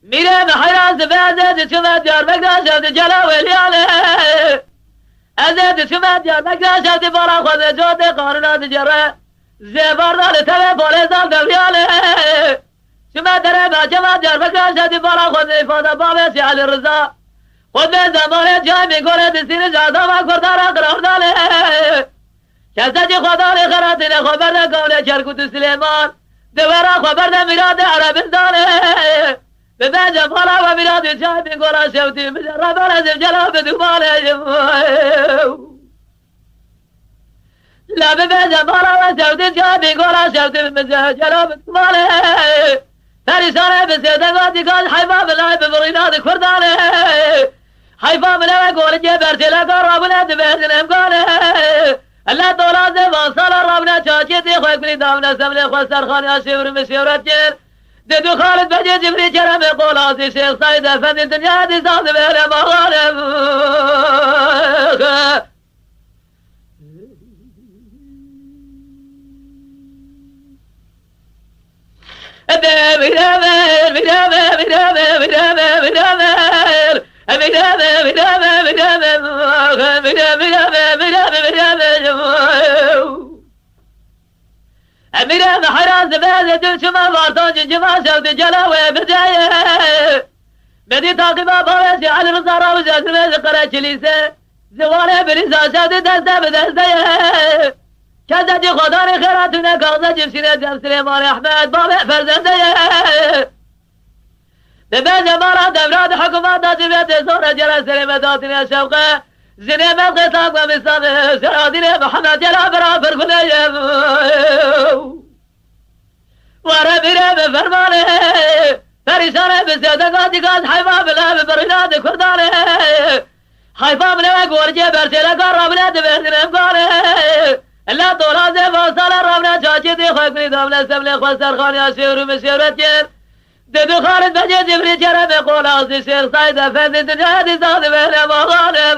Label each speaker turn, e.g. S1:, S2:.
S1: میرم حراز بعد شما دیار بگذاشت جلاولی علیه ازت شما دیار بگذاشت بالا خود جاده قانونات جره زباردال تبه پالیزان دویاله شما داره با شما دیار بگذاشت بالا خود افاده بابسی علی رضا خود به زمان جای میگوله دستین جادا و کردار قرار داله کسا چی خدالی خراتین خبر نکوله چرکوت سلیمان دوارا خبر نمیراد عربستانه به بنجم خلا و میراد جای میگوله شوتی مجربان از جلاب دوباله لا به بنجم خلا و شوتی جای میگوله شوتی جلاب دوباله پریشانه به سیدگاتی کاش حیفا بلای به بریناد کردانه حیفا بلای گوله جه برچله کار رابونه دبهدن امکانه الله دولازه وانسال رابونه چاچیتی خواه کنی دامنه سمنه خواه سرخانی آشیور مشیورت کن دو خالد بجه جبری چرم قولازی شیخ ساید افندی دنیا دیزان دبهره مغانم میرم حراز بعد شما وارتاج جما شوت جلاوه بدايه بدي تاقبا باوسي على رزارة وجازمه قرأ كليسه زوانه بريزا شوت دسته بدسته كذا جي خداني خيراتنا كاغزة جبسينه جم سليمان احمد بابا فرزنده ببنجة مارا دمراد حكومات داجبت زورة جرى سليمة داتنا شوقه زنه ملقى تاقوى مصابه سرادين محمد جلا برافر كليه وارا بيره بفرمانه پریشانه بسیدگاتی کاز حیفا بله ببریناد کردانه حیفا بله گورجه برسیله کار رابنه دبهدن امکانه الله دولازه واسال رابنه چاچی دی خواه کنی دامنه سمله خواه سرخانی آشیورو مشیورت کن دو خالد بجه جبری چرم قولازی شیخ ساید افندی دنیا دی زاده بهنه مغانه